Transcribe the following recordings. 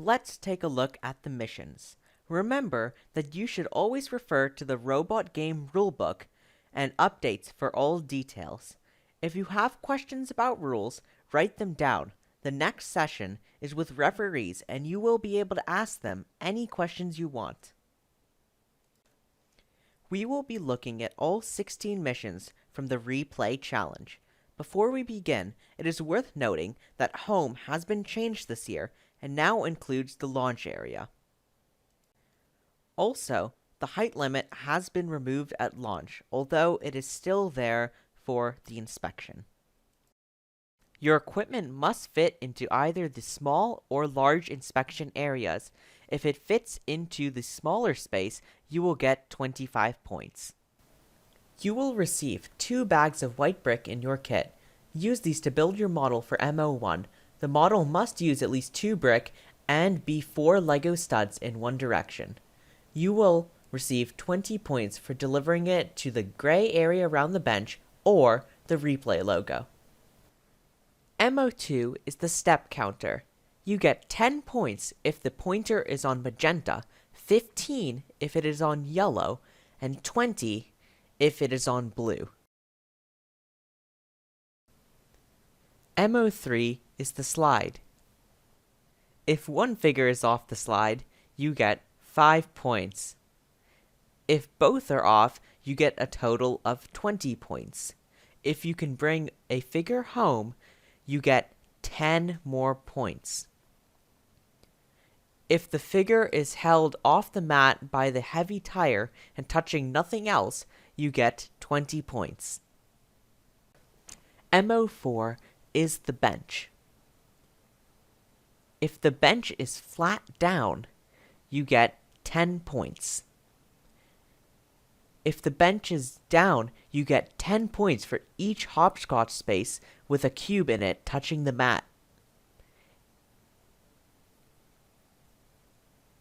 Let's take a look at the missions. Remember that you should always refer to the Robot Game Rulebook and updates for all details. If you have questions about rules, write them down. The next session is with referees and you will be able to ask them any questions you want. We will be looking at all 16 missions from the RePlay challenge. Before we begin, it is worth noting that Home has been changed this year and now includes the launch area. Also, the height limit has been removed at launch, although it is still there for the inspection. Your equipment must fit into either the small or large inspection areas. If it fits into the smaller space, you will get 25 points. You will receive 2 bags of white brick in your kit. Use these to build your model for MO1. The model must use at least 2 brick and be 4 Lego studs in one direction. You will receive 20 points for delivering it to the gray area around the bench or the RePlay logo. MO2 is the step counter. You get 10 points if the pointer is on magenta, 15 if it is on yellow, and 20 if it is on blue. MO3 is the slide. If one figure is off the slide, you get 5 points. If both are off, you get a total of 20 points. If you can bring a figure home, you get 10 more points. If the figure is held off the mat by the heavy tire and touching nothing else, you get 20 points. MO4 is the bench. If the bench is flat down, you get 10 points. If the bench is down, you get 10 points for each hopscotch space with a cube in it touching the mat.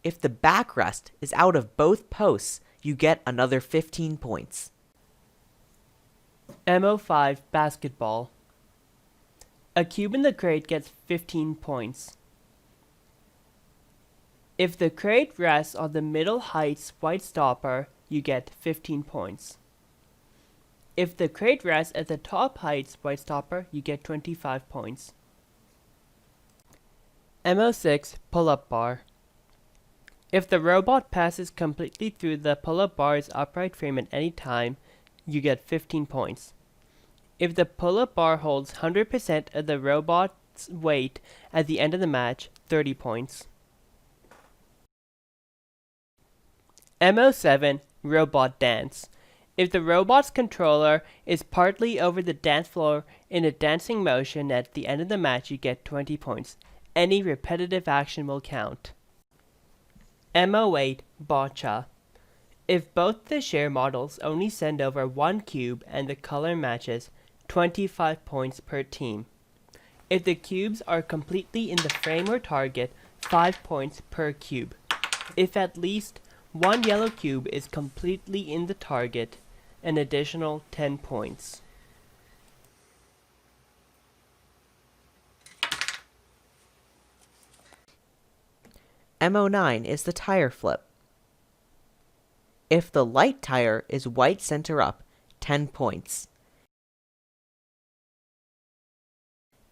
If the backrest is out of both posts, you get another 15 points. MO5 Basketball. A cube in the crate gets 15 points. If the crate rests on the middle height's white stopper, you get 15 points. If the crate rests at the top height's white stopper, you get 25 points. MO6 Pull-up Bar. If the robot passes completely through the pull-up bar's upright frame at any time, you get 15 points. If the pull-up bar holds 100% of the robot's weight at the end of the match, 30 points. MO7 Robot Dance. If the robot's controller is partly over the dance floor in a dancing motion at the end of the match, you get 20 points. Any repetitive action will count. MO8 Boccia. If both the share models only send over 1 cube and the color matches, 25 points per team. If the cubes are completely in the frame or target, 5 points per cube. If at least 1 yellow cube is completely in the target, an additional 10 points. MO9 is the tire flip. If the light tire is white center up, 10 points.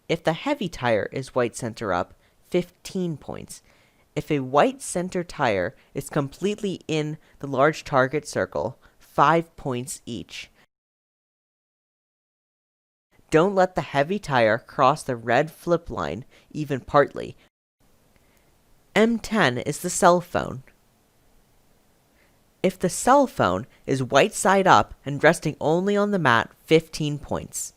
If the heavy tire is white center up, 15 points. If a white center tire is completely in the large target circle, 5 points each. Don't let the heavy tire cross the red flip line, even partly. M10 is the cell phone. If the cell phone is white side up and resting only on the mat, 15 points.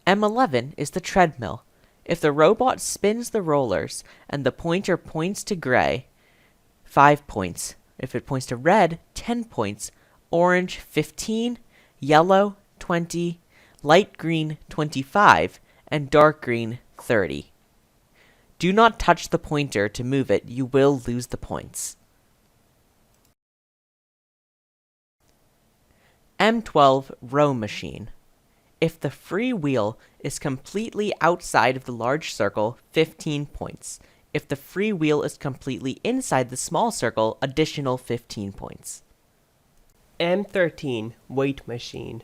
M11 is the treadmill. If the robot spins the rollers and the pointer points to gray, 5 points. If it points to red, 10 points. Orange, 15. Yellow, 20. Light green, 25. And dark green, 30. Do not touch the pointer to move it. You will lose the points. M12 row machine. If the free wheel is completely outside of the large circle, 15 points. If the free wheel is completely inside the small circle, additional 15 points. M13 Weight Machine.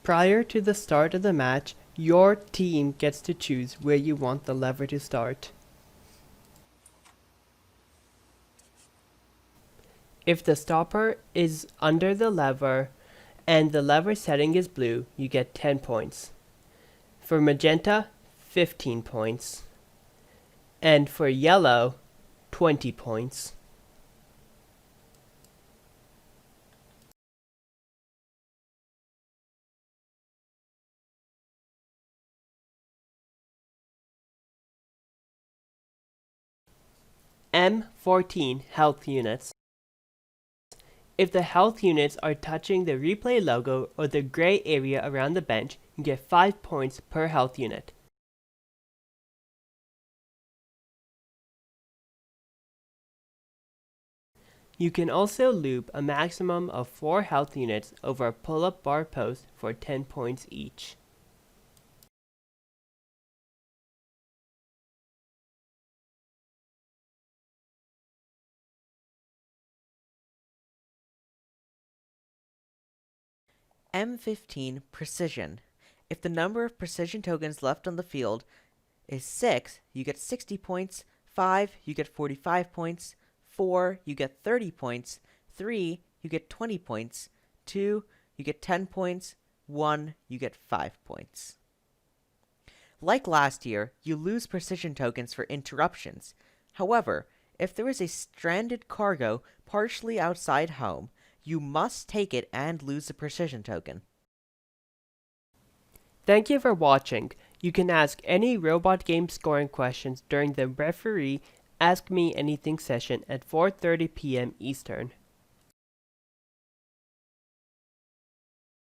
Prior to the start of the match, your team gets to choose where you want the lever to start. If the stopper is under the lever and the lever setting is blue, you get 10 points. For magenta, 15 points. And for yellow, 20 points. M14 Health Units. If the health units are touching the RePlay logo or the gray area around the bench, you get 5 points per health unit. You can also loop a maximum of 4 health units over a pull-up bar post for 10 points each. M15 Precision. If the number of precision tokens left on the field is 6, you get 60 points, 5, you get 45 points, 4, you get 30 points, 3, you get 20 points, 2, you get 10 points, 1, you get 5 points. Like last year, you lose precision tokens for interruptions. However, if there is a stranded cargo partially outside home, you must take it and lose the precision token. Thank you for watching. You can ask any robot game scoring questions during the referee Ask Me Anything session at 4:30 p.m. Eastern.